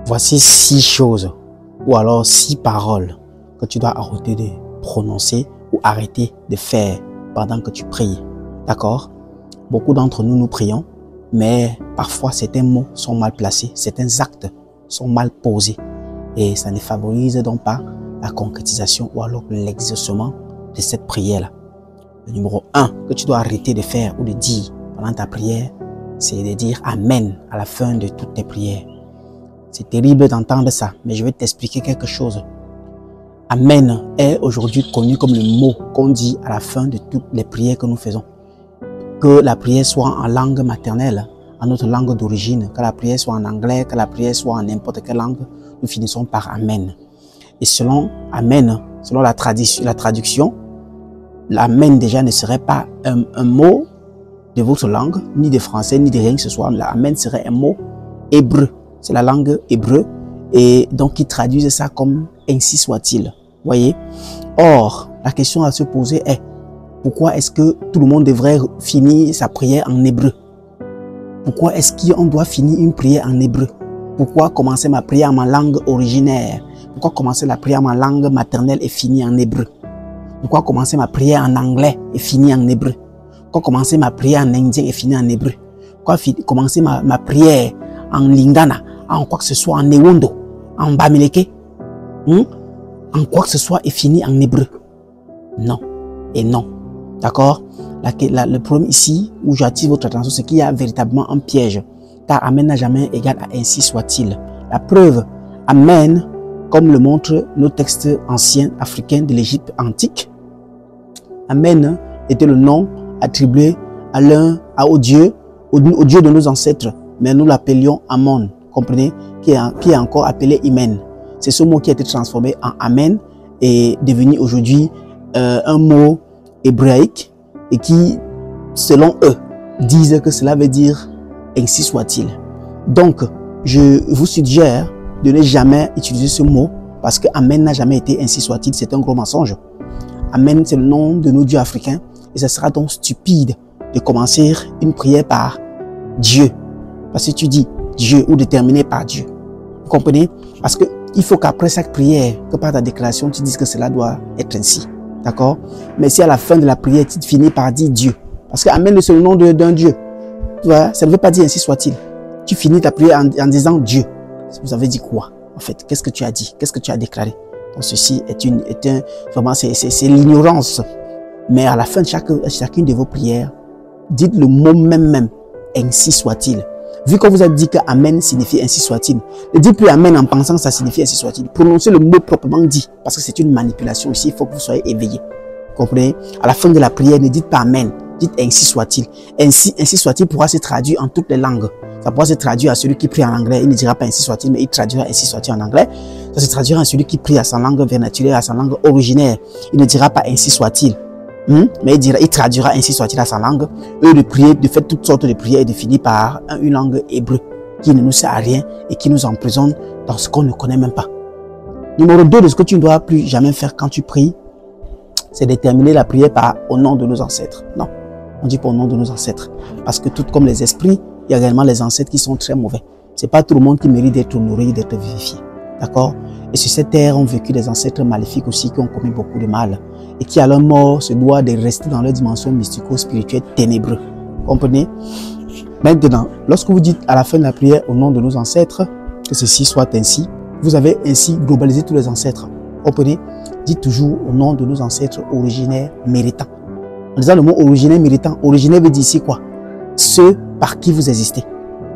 Voici 6 choses ou alors 6 paroles que tu dois arrêter de prononcer ou arrêter de faire pendant que tu pries. D'accord? Beaucoup d'entre nous, nous prions, mais parfois certains mots sont mal placés, certains actes sont mal posés et ça ne favorise donc pas la concrétisation ou alors l'exaucement de cette prière-là. Le numéro 1 que tu dois arrêter de faire ou de dire pendant ta prière, c'est de dire Amen à la fin de toutes tes prières. C'est terrible d'entendre ça, mais je vais t'expliquer quelque chose. Amen est aujourd'hui connu comme le mot qu'on dit à la fin de toutes les prières que nous faisons. Que la prière soit en langue maternelle, en notre langue d'origine, que la prière soit en anglais, que la prière soit en n'importe quelle langue, nous finissons par Amen. Et selon Amen, selon la traduction, l'Amen déjà ne serait pas un mot de votre langue, ni de français, ni de rien que ce soit. L'Amen serait un mot hébreu. C'est la langue hébreu. Et donc, ils traduisent ça comme ainsi soit-il. Voyez? Or, la question à se poser est, pourquoi est-ce que tout le monde devrait finir sa prière en hébreu? Pourquoi est-ce qu'on doit finir une prière en hébreu? Pourquoi commencer ma prière en ma langue originaire? Pourquoi commencer la prière en ma langue maternelle et finir en hébreu? Pourquoi commencer ma prière en anglais et finir en hébreu? Pourquoi commencer ma prière en indien et finir en hébreu? Pourquoi commencer ma prière en lingala, en quoi que ce soit, en ewondo, en bamileke, en quoi que ce soit et finir en hébreu? Non et non. D'accord? Le problème ici, où j'attire votre attention, c'est qu'il y a véritablement un piège. Car Amen n'a jamais égal à ainsi soit-il. La preuve, Amen, comme le montrent nos textes anciens africains de l'Égypte antique, Amen était le nom attribué au Dieu de nos ancêtres, mais nous l'appelions Amon, comprenez, qui est encore appelé Imen. C'est ce mot qui a été transformé en Amen et devenu aujourd'hui un mot hébraïque et qui, selon eux, disent que cela veut dire ainsi soit-il. Donc, je vous suggère de ne jamais utiliser ce mot parce que Amen n'a jamais été ainsi soit-il, c'est un gros mensonge. Amen, c'est le nom de nos dieux africains et ce sera donc stupide de commencer une prière par Dieu. Parce que tu dis Dieu ou de terminer par Dieu. Vous comprenez? Parce que il faut qu'après chaque prière, que par ta déclaration, tu dises que cela doit être ainsi. D'accord? Mais si à la fin de la prière, tu finis par dire Dieu. Parce que Amen, c'est le nom d'un Dieu. Tu vois, ça ne veut pas dire ainsi soit-il. Tu finis ta prière en disant Dieu. Vous avez dit quoi? En fait, qu'est-ce que tu as dit? Qu'est-ce que tu as déclaré? Donc ceci vraiment, c'est l'ignorance. Mais à la fin de chacune de vos prières, dites le mot même, ainsi soit-il. Vu qu'on vous a dit que Amen signifie ainsi soit-il, ne dites plus Amen en pensant que ça signifie ainsi soit-il. Prononcez le mot proprement dit, parce que c'est une manipulation ici, il faut que vous soyez éveillés. Comprenez? À la fin de la prière, ne dites pas Amen, dites ainsi soit-il. Ainsi soit-il pourra se traduire en toutes les langues. Ça pourra se traduire à celui qui prie en anglais, il ne dira pas ainsi soit-il, mais il traduira ainsi soit-il en anglais. Ça se traduira à celui qui prie à sa langue vernaculée, à sa langue originaire, il ne dira pas ainsi soit-il. Mais il traduira ainsi soit-il à sa langue. Eux de prier, de faire toutes sortes de prières et de finir par une langue hébreu qui ne nous sert à rien et qui nous emprisonne dans ce qu'on ne connaît même pas. Numéro 2 de ce que tu ne dois plus jamais faire quand tu pries, c'est de terminer la prière par au nom de nos ancêtres. Non, on dit pas au nom de nos ancêtres. Parce que tout comme les esprits, il y a également les ancêtres qui sont très mauvais. C'est pas tout le monde qui mérite d'être nourri, d'être vivifié. D'accord? Et sur cette terre ont vécu des ancêtres maléfiques aussi qui ont commis beaucoup de mal et qui à leur mort se doivent de rester dans leur dimension mystico-spirituelle ténébreuse. Comprenez? Maintenant, lorsque vous dites à la fin de la prière au nom de nos ancêtres, que ceci soit ainsi, vous avez ainsi globalisé tous les ancêtres. Comprenez? Dites toujours au nom de nos ancêtres originaires méritants. En disant le mot originaire méritant, originaire veut dire ici quoi? Ceux par qui vous existez.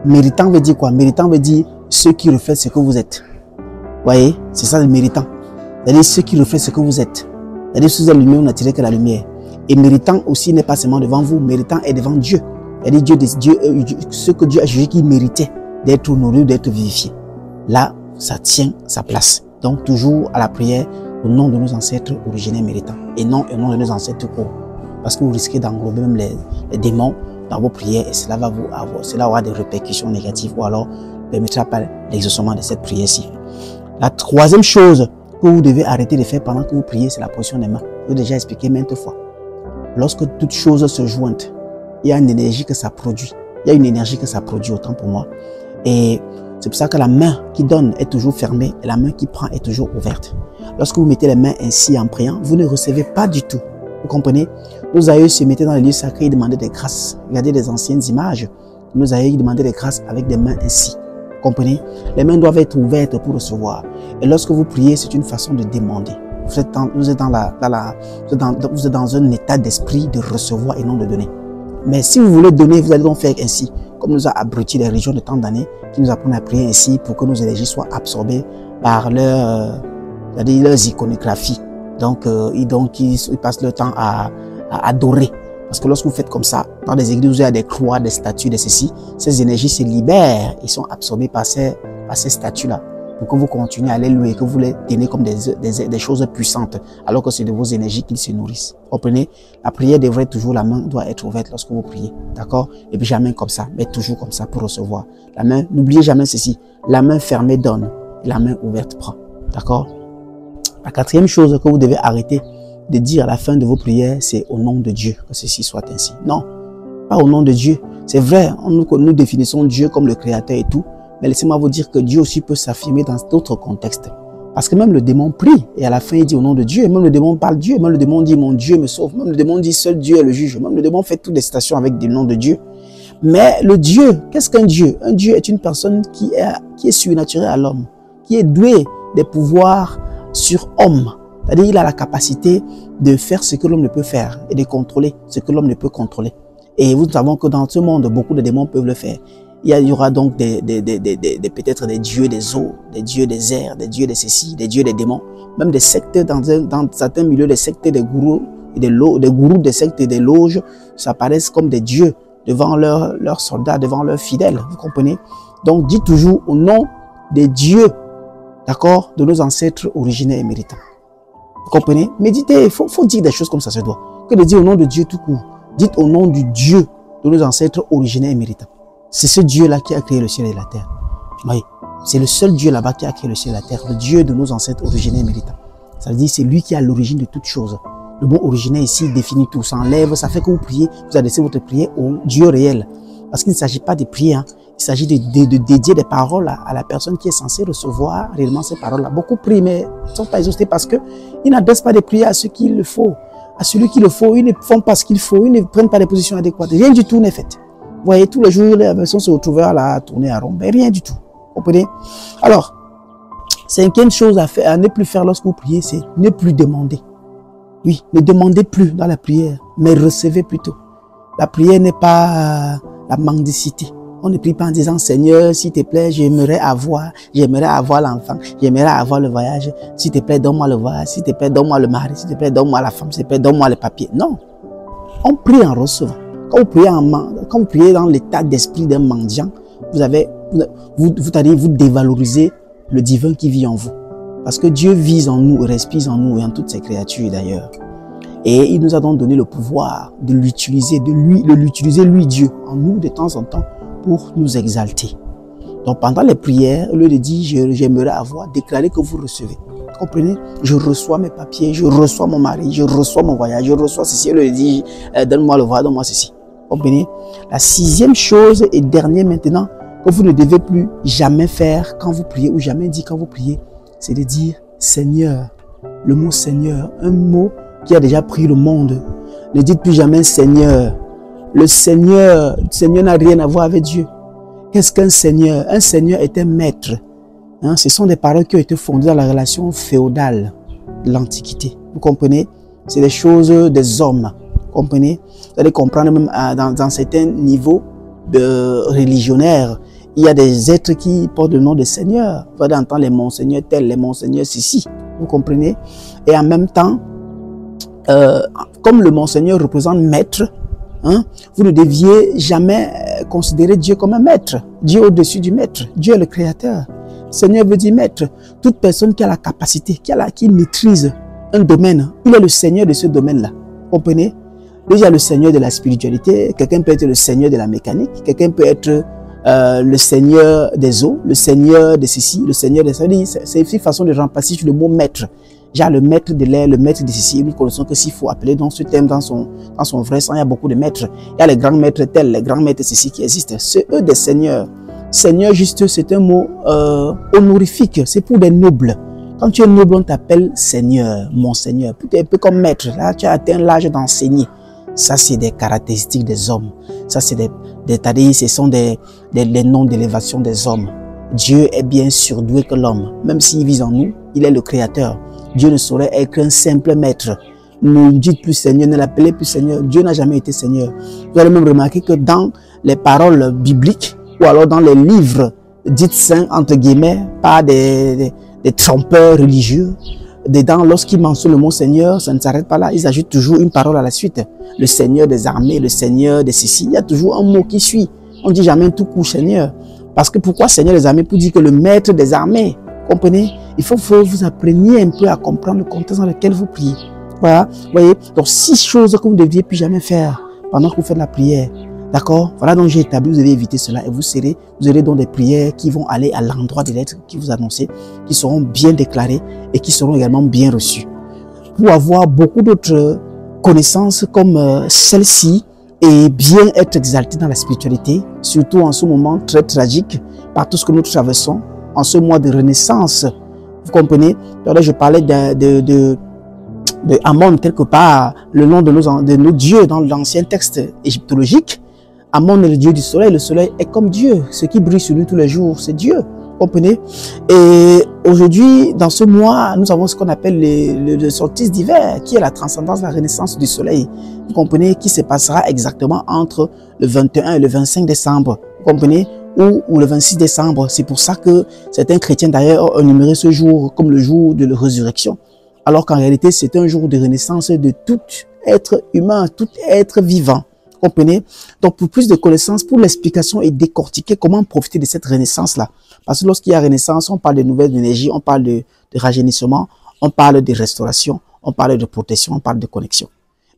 Méritant veut dire quoi? Méritant veut dire ceux qui reflètent ce que vous êtes. Voyez, c'est ça le méritant. C'est-à-dire ceux qui reflètent ce que vous êtes. C'est-à-dire sous la lumière, on n'attirez que la lumière. Et méritant aussi n'est pas seulement devant vous, méritant est devant Dieu. C'est-à-dire ce que Dieu a jugé qui méritait d'être honoré, d'être vivifié. Là, ça tient sa place. Donc toujours à la prière au nom de nos ancêtres originaires méritants. Et non au nom de nos ancêtres courts. Parce que vous risquez d'englober même les démons dans vos prières et cela aura des répercussions négatives ou alors ne permettra pas l'exaucement de cette prière-ci. La troisième chose que vous devez arrêter de faire pendant que vous priez, c'est la position des mains. Je l'ai déjà expliqué maintes fois. Lorsque toutes choses se joignent, il y a une énergie que ça produit. Il y a une énergie que ça produit autant pour moi. Et C'est pour ça que la main qui donne est toujours fermée et la main qui prend est toujours ouverte. Lorsque vous mettez les mains ainsi en priant, vous ne recevez pas du tout. Vous comprenez? Nos aïeux se mettaient dans les lieux sacrés et demandaient des grâces. Regardez les anciennes images. Nos aïeux demandaient des grâces avec des mains ainsi. Vous comprenez? Les mains doivent être ouvertes pour recevoir. Et lorsque vous priez, c'est une façon de demander. Vous êtes dans un état d'esprit de recevoir et non de donner. Mais si vous voulez donner, vous allez donc faire ainsi. Comme nous a abrutis les religions de tant d'années, qui nous apprennent à prier ainsi pour que nos énergies soient absorbées par leurs iconographies. Donc, ils passent leur temps à adorer. Parce que lorsque vous faites comme ça, dans les églises où il y a des croix, des statues, des ceci, ces énergies se libèrent et sont absorbées par ces statues-là. Pour que vous continuez à les louer, que vous les tenez comme des choses puissantes, alors que c'est de vos énergies qu'ils se nourrissent. Comprenez? La prière devrait toujours, la main doit être ouverte lorsque vous priez. D'accord? Et puis jamais comme ça, mais toujours comme ça pour recevoir. La main, n'oubliez jamais ceci. La main fermée donne et la main ouverte prend. D'accord? La quatrième chose que vous devez arrêter de dire à la fin de vos prières, c'est au nom de Dieu que ceci soit ainsi. Non, pas au nom de Dieu. C'est vrai, nous définissons Dieu comme le créateur et tout, mais laissez-moi vous dire que Dieu aussi peut s'affirmer dans d'autres contextes. Parce que même le démon prie et à la fin il dit au nom de Dieu. Même le démon parle Dieu. Même le démon dit mon Dieu me sauve. Même le démon dit seul Dieu est le juge. Même le démon fait toutes les citations avec des noms de Dieu. Mais le Dieu, qu'est-ce qu'un Dieu? Un Dieu est une personne qui est surnaturelle à l'homme, qui est doué des pouvoirs sur homme. C'est-à-dire qu'il a la capacité de faire ce que l'homme ne peut faire et de contrôler ce que l'homme ne peut contrôler. Et nous savons que dans ce monde, beaucoup de démons peuvent le faire. Il y aura donc peut-être des dieux des eaux, des dieux des airs, des dieux de ceci, des dieux des démons, même des sectes dans certains milieux, des sectes des gourous, et des gourous des sectes et des loges, s'apparaissent comme des dieux devant leurs soldats, devant leurs fidèles, vous comprenez? Donc dites toujours au nom des dieux, d'accord, de nos ancêtres originaires et méritants. Vous comprenez? Méditez, il faut dire des choses comme ça se doit. Que de dire au nom de Dieu tout court. Dites au nom du Dieu de nos ancêtres originaires et méritants. C'est ce Dieu-là qui a créé le ciel et la terre. Oui, c'est le seul Dieu là-bas qui a créé le ciel et la terre, le Dieu de nos ancêtres originaires et méritants. Ça veut dire c'est lui qui est à l'origine de toutes choses. Le mot originaire ici définit tout, ça enlève, ça fait que vous priez, vous adressez votre prière au Dieu réel. Parce qu'il ne s'agit pas de prier, hein. Il s'agit de dédier des paroles à la personne qui est censée recevoir réellement ces paroles-là. Beaucoup prient, mais ne sont pas exhaustés parce qu'ils n'adressent pas des prières à ceux qu'il le faut. À celui qu'il le faut, ils ne font pas ce qu'il faut, ils ne prennent pas les positions adéquates. Rien du tout n'est fait. Vous voyez, tous les jours, les personnes se retrouvent à la tourner à rond. Mais rien du tout. Vous comprenez? Alors, cinquième chose à faire, à ne plus faire lorsque vous priez, c'est ne plus demander. Oui, ne demandez plus dans la prière, mais recevez plutôt. La prière n'est pas la mendicité. On ne prie pas en disant, Seigneur, s'il te plaît, j'aimerais avoir l'enfant, j'aimerais avoir le voyage, s'il te plaît, donne-moi le voyage, s'il te plaît, donne-moi le mari, s'il te plaît, donne-moi la femme, s'il te plaît, donne-moi les papiers. Non, on prie en recevant. Quand vous priez dans l'état d'esprit d'un mendiant, vous dévalorisez le divin qui vit en vous. Parce que Dieu vit en nous, respire en nous et en toutes ses créatures d'ailleurs. Et il nous a donc donné le pouvoir de l'utiliser, lui Dieu, en nous de temps en temps, pour nous exalter. Donc pendant les prières, au lieu de dire j'aimerais avoir, déclarez que vous recevez. Comprenez? Je reçois mes papiers, je reçois mon mari, je reçois mon voyage, je reçois ceci. Au lieu de dire donne-moi le voyage, donne-moi ceci. Comprenez? La sixième chose et dernière maintenant que vous ne devez plus jamais faire quand vous priez ou jamais dire quand vous priez, c'est de dire Seigneur. Le mot Seigneur, un mot qui a déjà pris le monde. Ne dites plus jamais Seigneur. Le Seigneur n'a rien à voir avec Dieu. Qu'est-ce qu'un Seigneur? Un Seigneur est un maître. Hein, ce sont des paroles qui ont été fondées dans la relation féodale de l'Antiquité. Vous comprenez? C'est des choses des hommes. Vous comprenez? Vous allez comprendre même dans certains niveaux de religionnaires, il y a des êtres qui portent le nom de Seigneur. Vous allez entendre les monseigneurs tels, les monseigneurs ceci. Vous comprenez? Et en même temps, comme le monseigneur représente maître, hein, vous ne deviez jamais considérer Dieu comme un maître. Dieu au-dessus du maître. Dieu est le créateur. Seigneur veut dire maître. Toute personne qui a la capacité, qui maîtrise un domaine, il est le Seigneur de ce domaine-là. Vous comprenez? Déjà le Seigneur de la spiritualité, quelqu'un peut être le Seigneur de la mécanique, quelqu'un peut être le Seigneur des eaux, le Seigneur de ceci, le Seigneur de ça. C'est une façon de remplacer sur le mot maître. Genre le maître de l'air, le maître de ceci. Nous connaissons que s'il faut appeler dans ce thème, dans son vrai sens, il y a beaucoup de maîtres. Il y a les grands maîtres tels, les grands maîtres ceci qui existent. C'est eux des seigneurs. Seigneur, juste, c'est un mot honorifique. C'est pour des nobles. Quand tu es noble, on t'appelle Seigneur, mon Seigneur. Un peu comme maître. Là, tu as atteint l'âge d'enseigner. Ça, c'est des caractéristiques des hommes. Ça, c'est ce sont des noms d'élévation des hommes. Dieu est bien surdoué que l'homme. Même s'il vit en nous, il est le créateur. Dieu ne saurait être un simple maître. Ne dites plus Seigneur, ne l'appelez plus Seigneur. Dieu n'a jamais été Seigneur. Vous allez même remarquer que dans les paroles bibliques, ou alors dans les livres dits saints, entre guillemets, par des trompeurs religieux, dedans, lorsqu'ils mentionnent le mot Seigneur, ça ne s'arrête pas là. Ils ajoutent toujours une parole à la suite. Le Seigneur des armées, le Seigneur des ceci. Il y a toujours un mot qui suit. On ne dit jamais tout coup Seigneur. Parce que pourquoi Seigneur des armées? Pour dire que le maître des armées. Comprenez? Il faut que vous appreniez un peu à comprendre le contexte dans lequel vous priez. Voilà. Vous voyez? Donc, 6 choses que vous ne deviez plus jamais faire pendant que vous faites la prière. D'accord? Voilà, donc j'ai établi, vous devez éviter cela et vous aurez donc des prières qui vont aller à l'endroit des lettres qui vous annoncez, qui seront bien déclarées et qui seront également bien reçues. Pour avoir beaucoup d'autres connaissances comme celle-ci et bien être exalté dans la spiritualité, surtout en ce moment très tragique par tout ce que nous traversons, en ce mois de renaissance, vous comprenez? Donc là, je parlais de Amon quelque part, le nom de nos dieux dans l'ancien texte égyptologique. Amon est le dieu du soleil. Le soleil est comme Dieu. Ce qui brille sur nous tous les jours, c'est Dieu. Vous comprenez? Et aujourd'hui, dans ce mois, nous avons ce qu'on appelle le solstice d'hiver, qui est la transcendance, la renaissance du soleil. Vous comprenez? Qui se passera exactement entre le 21 et le 25 décembre. Vous comprenez? Ou le 26 décembre. C'est pour ça que certains chrétiens d'ailleurs ont énuméré ce jour comme le jour de la résurrection. Alors qu'en réalité, c'est un jour de renaissance de tout être humain, tout être vivant. Comprenez? Donc, pour plus de connaissances, pour l'explication et décortiquer comment profiter de cette renaissance-là. Parce que lorsqu'il y a renaissance, on parle de nouvelles énergies, on parle de rajeunissement, on parle de restauration, on parle de protection, on parle de connexion.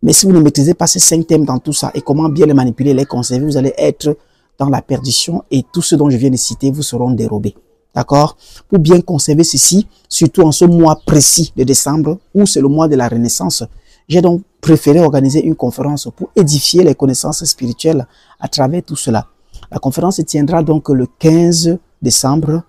Mais si vous ne maîtrisez pas ces 5 thèmes dans tout ça et comment bien les manipuler, les conserver, vous allez être dans la perdition et tout ce dont je viens de citer vous seront dérobés. D'accord? Pour bien conserver ceci, surtout en ce mois précis de décembre, où c'est le mois de la renaissance, j'ai donc préféré organiser une conférence pour édifier les connaissances spirituelles à travers tout cela. La conférence se tiendra donc le 15 décembre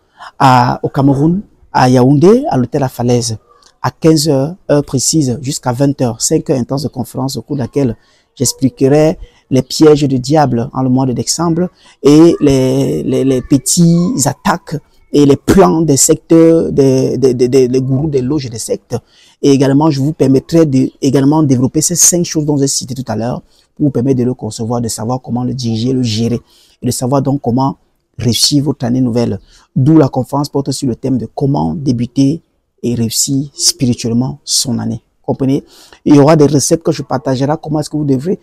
au Cameroun, à Yaoundé, à l'hôtel La Falaise, à 15h, heure précise, jusqu'à 20h, 5 heures intenses de conférence au cours de laquelle j'expliquerai les pièges du diable en le mois de décembre et les petites attaques et les plans des secteurs, des gourous, des loges et des sectes. Et également, je vous permettrai de également développer ces 5 choses dont j'ai cité tout à l'heure pour vous permettre de le concevoir, de savoir comment le diriger, le gérer et de savoir donc comment réussir votre année nouvelle. D'où la conférence porte sur le thème de comment débuter et réussir spirituellement son année. Comprenez? Il y aura des recettes que je partagerai, comment est-ce que vous devrez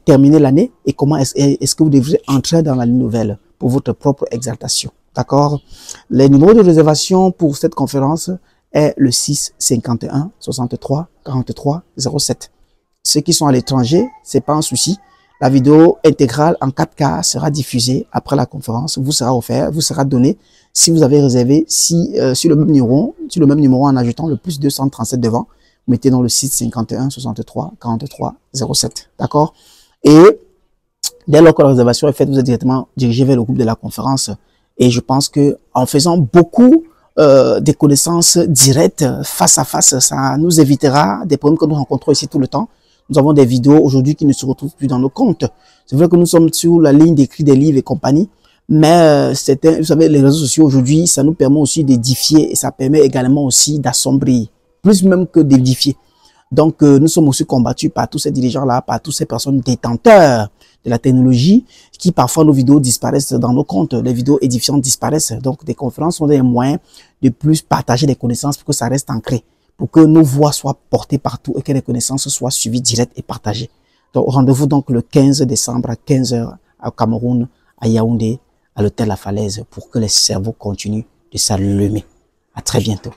terminer l'année et comment est-ce que vous devrez entrer dans l'année nouvelle pour votre propre exaltation. D'accord? Les numéros de réservation pour cette conférence est le 6 51 63 43 07. Ceux qui sont à l'étranger, c'est pas un souci. La vidéo intégrale en 4K sera diffusée après la conférence, vous sera offert, vous sera donné si vous avez réservé sur le même numéro en ajoutant le plus 237 devant. Vous mettez dans le 6 51 63 43 07. D'accord? Et dès lors que la réservation est faite, vous êtes directement dirigé vers le groupe de la conférence. Et je pense que en faisant beaucoup des connaissances directes face à face, ça nous évitera des problèmes que nous rencontrons ici tout le temps. Nous avons des vidéos aujourd'hui qui ne se retrouvent plus dans nos comptes. C'est vrai que nous sommes sur la ligne d'écrit des livres et compagnie, mais vous savez, les réseaux sociaux aujourd'hui, ça nous permet aussi d'édifier et ça permet également aussi d'assombrir, plus même que d'édifier. Donc, nous sommes aussi combattus par tous ces dirigeants-là, par toutes ces personnes détenteurs de la technologie, qui parfois nos vidéos disparaissent dans nos comptes, les vidéos édifiantes disparaissent. Donc, des conférences sont des moyens de plus partager des connaissances pour que ça reste ancré, pour que nos voix soient portées partout et que les connaissances soient suivies directes et partagées. Donc, rendez-vous donc le 15 décembre à 15h au Cameroun, à Yaoundé, à l'hôtel La Falaise, pour que les cerveaux continuent de s'allumer. À très bientôt.